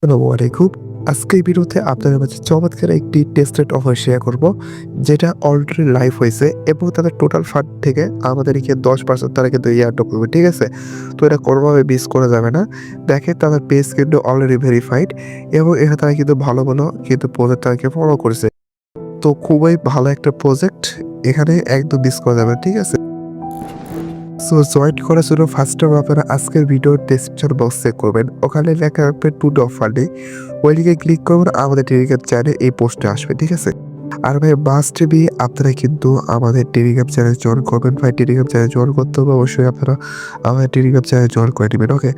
আসসালামু আলাইকুম। আজকে এই ভিডিওতে আপনাদের মাঝে চমৎকার একটি টেস্টেড অফার শেয়ার করব, যেটা অলরেডি লাইভ হয়েছে এবং তাদের টোটাল ফান্ড থেকে আমাদেরকে 10% তারা কিন্তু এয়ারড্রপ করবে। ঠিক আছে? তো এটা কোনোভাবে মিস করা যাবে না। দেখেন তাদের পেজ কিন্তু অলরেডি ভেরিফাইড এবং এখানে তারা কিন্তু ভালো কিন্তু প্রজেক্ট তাদেরকে ফলো করছে। তো খুবই ভালো একটা প্রজেক্ট, এখানে একদম মিস করা যাবে না। ঠিক আছে? সো জয়েন করার জন্য ফার্স্ট টাইম আপনারা আজকের ভিডিওর ডেসক্রিপশন বক্স চেক করবেন। ওখানে লেখা রাখবে টু ডে অফার নেই। ওই লিঙ্কে ক্লিক করবেন, আমাদের টেলিগ্রাম চ্যানেলে এই পোস্টে আসবে। ঠিক আছে? আর ভাই মাস্ট বি আপনারা কিন্তু আমাদের টেলিগ্রাম চ্যানেল জয়েন করবেন। ভাই টেলিগ্রাম চ্যানেল জয়েন করতে হবে অবশ্যই আপনারা আমাদের টেলিগ্রাম চ্যানেল জয়েন করে নেবেন। ওকে?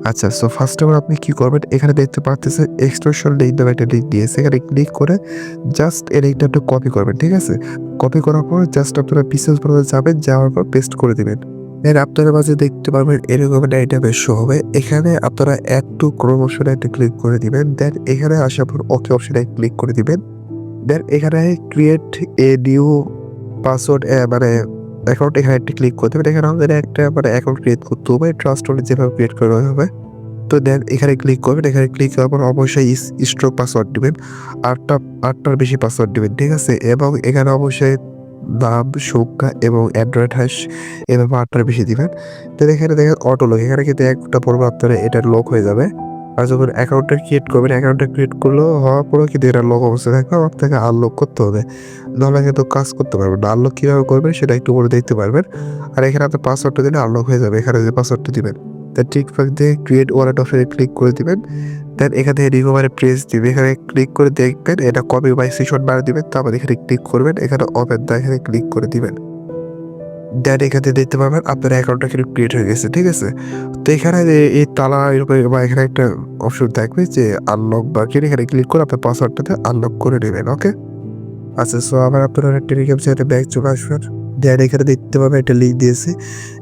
আচ্ছা, সো ফার্স্ট টাইম আপনি কি করবেন, এখানে দেখতে পাচ্ছেন এক্সটেনশন লিঙ্ক নামে একটা লিঙ্ক দিয়েছে। এখানে ক্লিক করে জাস্ট এই লিঙ্কটা একটু কপি করবেন। ঠিক আছে? কপি করার পর জাস্ট আপনারা বিসেস বানাতে যাবেন, যাওয়ার পর পেস্ট করে দিবেন। দেন আপনারা মাঝে দেখতে পারবেন এরকম একটা আইটেমের শো হবে। এখানে আপনারা অ্যাড টু ক্রোম অপশনে একটা ক্লিক করে দিবেন। দেন এখানে আসার পর ওকে অপশনে ক্লিক করে দিবেন। দেন এখানে ক্রিয়েট এ নিউ পাসওয়ার্ড মানে অ্যাকাউন্ট, এখানে একটা ক্লিক করতে হবে। এখানে আমাদের একটা অ্যাকাউন্ট ক্রিয়েট করতে হবে, ট্রাস্ট ওয়ালেট যেভাবে ক্রিয়েট করা হবে। তো দেন এখানে ক্লিক করবেন। এখানে ক্লিক করার পর অবশ্যই স্ট্রোক পাসওয়ার্ড দিবেন। আটটার বেশি পাসওয়ার্ড দিবেন। ঠিক আছে? এবং এখানে অবশ্যই নাম, সংখ্যা এবং অ্যান্ড্রয়েড হ্যাশ এভাবে ৮টার বেশি দিবেন। তো এখানে দেখেন অটো লক, এখানে কিন্তু একটা পড়বে আপনারা এটা লক হয়ে যাবে। আর যখন অ্যাকাউন্টটা ক্রিয়েট করবেন, অ্যাকাউন্টটা ক্রিয়েট করলেও হওয়ার পরেও কিন্তু এটা লক অবস্থায় থাকবে, আপনাকে আনলক করতে হবে। নাহলে কিন্তু কাজ করতে পারবেন না। আনলক কীভাবে করবেন সেটা একটু পরে দেখতে পারবেন। আর এখানে আপনার পাসওয়ার্ডটা দিলে আনলক হয়ে যাবে। এখানে যে পাসওয়ার্ডটা দিবেন তার ঠিকঠাক দিয়ে ক্রিয়েট ওয়ালেট অপশনে ক্লিক করে দিবেন। দেন এখান থেকে রিকভারি প্রেস দিবে, এখানে ক্লিক করে দেখবেন এটা কপি বাই সেশন বানিয়ে দিবেন। তারপর এখানে ক্লিক করবেন, এখানে ওপেন দা এখানে ক্লিক করে দিবেন। দেন এখানে দেখতে পাবেন আপনার অ্যাকাউন্টটা কিন্তু ক্রিয়েট হয়ে গেছে। ঠিক আছে? তো এখানে এই তালা এরকম বা এখানে একটা অপশন থাকবে যে আনলক বা এখানে ক্লিক করে আপনার পাসওয়ার্ডটাতে আনলক করে নেবেন। ওকে? আচ্ছা, সো আবার আপনারা টেলিগ্রাম চ্যানেলে ব্যাক চলে আসবেন। দেন এখানে দেখতে পাবেন একটা লিঙ্ক দিয়েছে।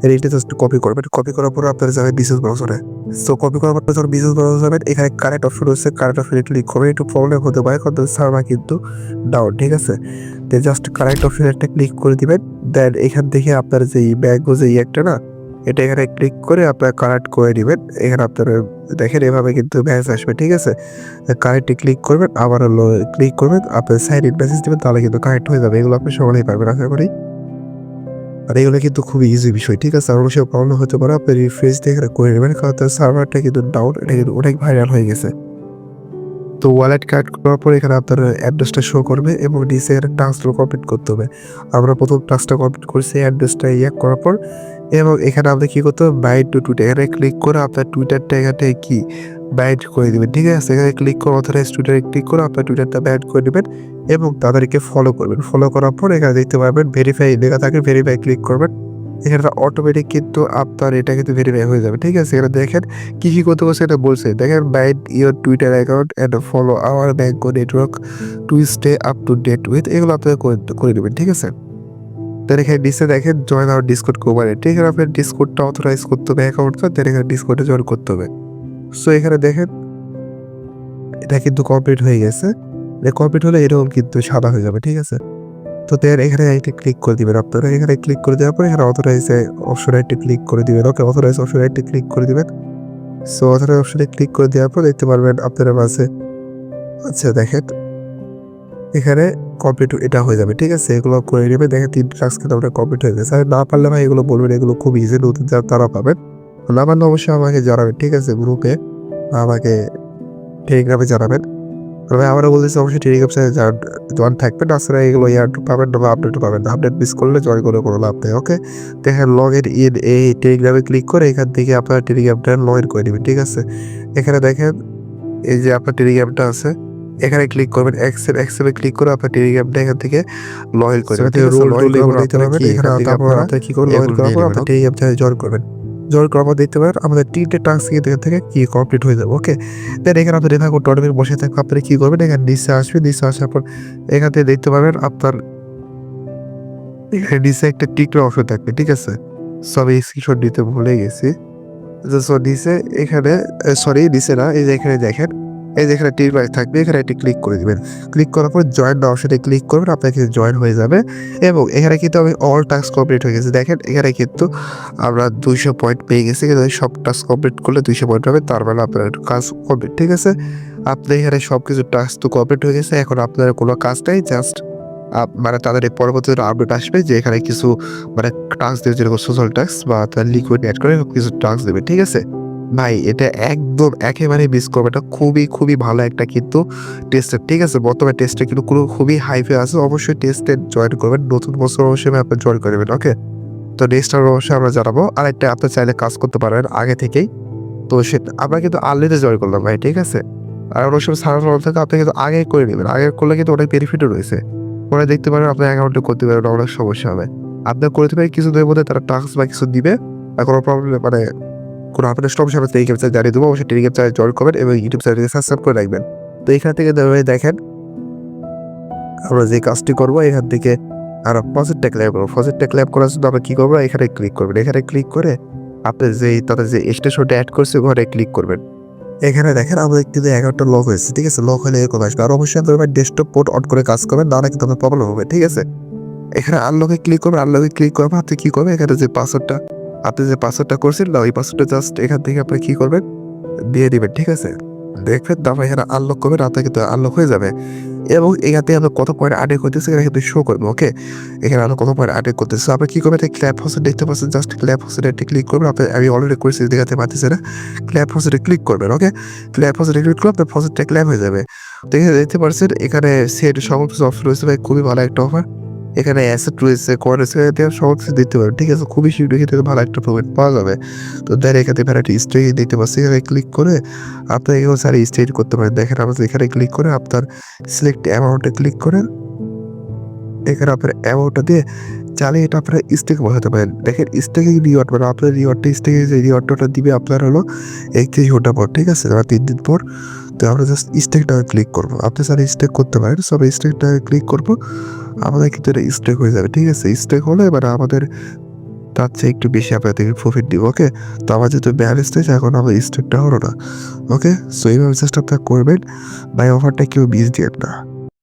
এই লিঙ্কটা জাস্ট কপি করবেন। কপি করার পর আপনারা যাবেন বিজনেস ব্রাউজারে। সো কপি করার পর যখন বিজনেস ব্রাউজারে যাবেন, এখানে কারেন্ট অপশন রয়েছে। কারেন্ট অপশনে ক্লিক করবেন। একটু প্রবলেম হতে পারে কারণ সার্ভার কিন্তু ডাউন। ঠিক আছে? দেন জাস্ট কারেন্ট অপশনে একটা ক্লিক করে দিবেন। দেন এখান থেকে আপনার যে ব্যাঙ্ক যে একটা না, এটা এখানে ক্লিক করে আপনারা কারেক্ট করে দিবেন। এখানে আপনারা দেখেন এভাবে কিন্তু মেসেজ আসবে। ঠিক আছে? কারেক্টে ক্লিক করবেন, আবার হলো ক্লিক করবেন, আপনার সাইন ইন মেসেজ দিবেন, তাহলে কিন্তু কারেক্ট হয়ে যাবে। এগুলো আপনি সকলেই পারবেন আশা করি। আর এগুলো কিন্তু খুবই ইজি বিষয়। ঠিক আছে? আর অবশ্যই প্রবলেম হতে পারে, আপনি রিফ্রেশ দিয়ে এখানে করে নেবেন কারণ তার সার্ভারটা কিন্তু ডাউন, এটা কিন্তু অনেক ভাইরাল হয়ে গেছে। তো ওয়ালেট কানেক্ট করার পর এখানে আপনার অ্যাড্রেসটা শো করবে এবং নিচে এখানে টাস্কটা কমপ্লিট করতে হবে। আমরা প্রথম টাস্কটা কমপ্লিট করছি অ্যাড্রেসটা করার পর, এবং এখানে আপনি কি করতে হবে, বাইন্ড টু টুইটার এখানে ক্লিক করে আপনার টুইটারটা এখানে কি বাইন্ড করে দিবেন। ঠিক আছে? এখানে ক্লিক করে অথরাইজ টুইটারে ক্লিক করে আপনার টুইটারটা বাইন্ড করে দিবেন এবং তাদেরকে ফলো করবেন। ফলো করার পর এখানে দেখতে পাবেন ভেরিফাই লেখা থাকে, ভেরিফাই ক্লিক করবেন। এখানে অটোমেটিক কিন্তু আপনার এটা কিন্তু ভেরিফাই হয়ে যাবে। ঠিক আছে? এখানে দেখেন কি করতে বলছে এটা বলছে। দেখেন bind your Twitter account and follow our bank network to stay up to date with, এগুলো আপনারা করে নেবেন। ঠিক আছে? দেন এখানে নিচে দেখেন জয়েন আওয়ার ডিসকর্ড কোম্পানিটি, এখানে আপনার ডিসকর্ডটা অথরাইজ করতে হবে অ্যাকাউন্টটা, দেন এখানে ডিসকর্ডে জয়েন করতে হবে। সো এখানে দেখেন এটা কিন্তু কমপ্লিট হয়ে গেছে। কমপ্লিট হলে এরকম কিন্তু সাদা হয়ে যাবে। ঠিক আছে? তো দেন এখানে একটা ক্লিক করে দিবেন। আপনারা এখানে ক্লিক করে দেওয়ার পর এখানে অথরাইজ অপশনে একটা ক্লিক করে দিবেন। ওকে? অথরাইজ অপশনে একটা ক্লিক করে দিবেন। সো অথরাইজ অপশনে ক্লিক করে দেওয়ার পর দেখতে পারবেন আপনারা মাঝে, আচ্ছা দেখেন এখানে কমপ্লিট এটা হয়ে যাবে। ঠিক আছে? এগুলো করে নেবে। দেখেন ৩ টাস্ক কিন্তু আপনার কমপ্লিট হয়ে গেছে। আর না পারলে ভাই এগুলো বলবেন, এগুলো খুব ইজি, নতুন যারা তারা পাবেন। না পারলে অবশ্যই আমাকে জানাবেন। ঠিক আছে? গ্রুপে আমাকে টেলিগ্রামে জানাবেন। আর ভাই আবারও বলতেছি অবশ্যই টেলিগ্রাম চ্যানেলে জয়েন থাকবেন। তাছাড়া এগুলো এয়ারড্রপ পাবেন না বা আপডেটও পাবেন না। আপডেট মিস করলে জয়েন করে কোনো লাভ নেই। ওকে? দেখেন লগ ইন এই টেলিগ্রামে ক্লিক করে এখান থেকে আপনার টেলিগ্রামটা লগ ইন করে নেবেন। ঠিক আছে? এখানে দেখেন এই যে আপনার টেলিগ্রামটা আছে, এখানে ক্লিক করবেন। অ্যাকসেপ্টে ক্লিক করে আপনার টেলিগ্রামটা এখান থেকে লগ ইন করবেন। ঠিক আছে? লগ ইন করে দিতে পারবেন। এখানে তারপর আপনারা কি করবেন, লগ ইন করার পর আপনার টেলিগ্রাম চ্যানেলে জয়েন করবেন। জয়েন করার পর দেখতে পারেন আমাদের 3টে টাস্ক এখান থেকে কি কমপ্লিট হয়ে যাবে। ওকে? দেন এখানে আপনার রেখা কোড অটোমেটিক বসে থাকবে। আপনারা কি করবেন, এখানে নিচে আসবেন। নিচে আসার পর এখান থেকে দেখতে পাবেন আপনার এখানে নিচে একটা টিকের অপশন থাকবে। ঠিক আছে? সরি স্ক্রিনশট দিতে ভুলে গেছি। সো নিচে এখানে সরি নিচে না, এই যে এখানে দেখেন এই যে এখানে টিক মার্ক থাকবে, এখানে এটি ক্লিক করে দিবেন। ক্লিক করার পর জয়েন নাও অপশনে ক্লিক করবেন, আপনার কিন্তু জয়েন হয়ে যাবে। এবং এখানে কিন্তু আমি অল টাস্ক কমপ্লিট হয়ে গেছে। দেখেন এখানে কিন্তু আমরা 200 পয়েন্ট পেয়ে গেছি। কিন্তু সব টাস্ক কমপ্লিট করলে 200 পয়েন্ট পাবেন, তার মানে আপনার কাজ কমপ্লিট। ঠিক আছে, আপনি এখানে সবকিছু টাস্ক তো কমপ্লিট হয়ে গেছে, এখন আপনার কোনো কাজ নেই, জাস্ট মানে তাদের এই পরবর্তী আপডেট আসবে যে এখানে কিছু মানে টাস্ক দেবে, যেরকম সোশ্যাল টাস্ক বা তার লিকুইড অ্যাড করে কিছু টাস্ক দেবে। ঠিক আছে ভাই, এটা একদম একেবারে মিস করবে, এটা খুবই ভালো একটা কিন্তু টেস্টের। ঠিক আছে, বর্তমানে টেস্টে কিন্তু খুবই হাইফে আছে, অবশ্যই টেস্টে জয়েন করবেন, নতুন বছর অবশ্যই আপনি জয়েন করবেন। ওকে, তো নেক্সট অবশ্যই আমরা জানাবো। আর একটা আপনি চাইলে কাজ করতে পারবেন আগে থেকেই, তো সেটা আমরা কিন্তু আর্লিতে জয়েন করলাম ভাই। ঠিক আছে, আর অনেক সময় সারা থেকে আপনি কিন্তু আগে করে নেবেন, আগে করলে কিন্তু অনেক বেনিফিটও রয়েছে। পরে দেখতে পারেন আপনার অ্যাকাউন্টে করতে পারবেন, অনেক সমস্যা হবে। আপনার করতে পারেন কিছুদিনের মধ্যে তারা টাস্ক বা কিছু দিবে, আর কোনো প্রবলেম মানে কোনো আপনার সমস্যা হবে টেলিগ্রাম চ্যানেল জানিয়ে দেবো, অবশ্যই টেলিগ্রাম চ্যানেল জয়েন করবেন এবং ইউটিউব চ্যানেলকে সাবস্ক্রাইব করে রাখবেন। তো এখান থেকে দেখেন আমরা যে কাজটি করবো, এখান থেকে আমরা প্রজেক্টটা ক্লেম করবো। প্রজেক্টটা ক্লেম করার জন্য আমরা কী করবো, এখানে ক্লিক করবেন। এখানে ক্লিক করে আপনি তাদের যে স্টেশনটা অ্যাড করছে ওখানে ক্লিক করবেন। এখানে দেখেন আমাদের কিন্তু অ্যাকাউন্টটা লক হয়েছে। ঠিক আছে, লক হলে এরকম আসবে। আর অবশ্যই আপনার ডেস্কটপ পোর্ট অন করে কাজ করবেন, নাহলে কিন্তু আপনার প্রবলেম হবে। ঠিক আছে, এখানে আনলকে ক্লিক করবেন। আনলকে ক্লিক করবেন, আপনি কী করবেন, এখানে যে পাসওয়ার্ডটা আপনি যে পাসওয়ার্ডটা করছেন না, ওই পাসওয়ার্ডটা জাস্ট এখান থেকে আপনি কী করবেন, দিয়ে দিবেন। ঠিক আছে, দেখবেন তারপর এখানে আনলক করবেন, আপনার কিন্তু আনলক হয়ে যাবে। এবং এখান থেকে আমরা কত পয়েন্ট আর্নিং করতেছি এখানে কিন্তু শো করবো। ওকে, এখানে আমরা কত পয়েন্ট আর্নিং করতেছি। আপনি কী করবেন, ক্ল্যাপ হোসেন দেখতে পাচ্ছেন, জাস্ট ক্ল্যাপ হোসেন একটি ক্লিক করবেন। আমি অলরেডি করেছি, দেখাতে পারতেছি না। ক্ল্যাপ হোসেনে ক্লিক করবেন। ওকে, ক্ল্যাপ হোসেনে ক্লিক করলে আপনার ফসেটটা ক্ল্যাপ হয়ে যাবে। তো এখানে দেখতে পাচ্ছেন এখানে সেট সমস্ত অপশন রয়েছে ভাই, খুবই ভালো একটা অফার। এখানে অ্যাসেট রয়েছে, কয়েন রয়েছে, সব কিছু দিতে পারবেন। ঠিক আছে, খুবই শীঘ্রই কিন্তু ভালো একটা প্রফিট পাওয়া যাবে। তো দেন এখানে ভ্যারাইটি স্টেজ দেখতে পাচ্ছি, এখানে ক্লিক করে আপনি এখানে সারি স্টেজ করতে পারেন। দেখেন আমাদের এখানে ক্লিক করে আপনার সিলেক্ট অ্যামাউন্টে ক্লিক করে এখানে আপনার অ্যামাউন্টটা দিয়ে চালিয়ে এটা আপনারা স্টেক বসাতে পারেন। দেখেন স্টেকিং রিওয়ার্ড, মানে আপনার রিওয়ার্ডটা স্টেকিং যে রিওয়ার্ডটা দিবে আপনার হলো 31 ঘন্টা পর। ঠিক আছে, 3 দিন পর। তো আমরা জাস্ট স্টেকটা ক্লিক করবো। আপনি স্যার স্টেক করতে পারেন, সব স্টেকটা ক্লিক করবো, আমাদের কিন্তু এটা স্টেক হয়ে যাবে। ঠিক আছে, স্টেক হলে এবার আমাদের তার চেয়ে একটু বেশি আপনাদেরকে প্রফিট দিব। ওকে, তো আমার যেহেতু ব্যালেন্স দিয়েছে, এখন আমার স্টেকটা হলো না। ওকে, সো এইভাবে জাস্ট আপনারা করবেন ভাই, অফারটা কেউ মিস দিয়েন না।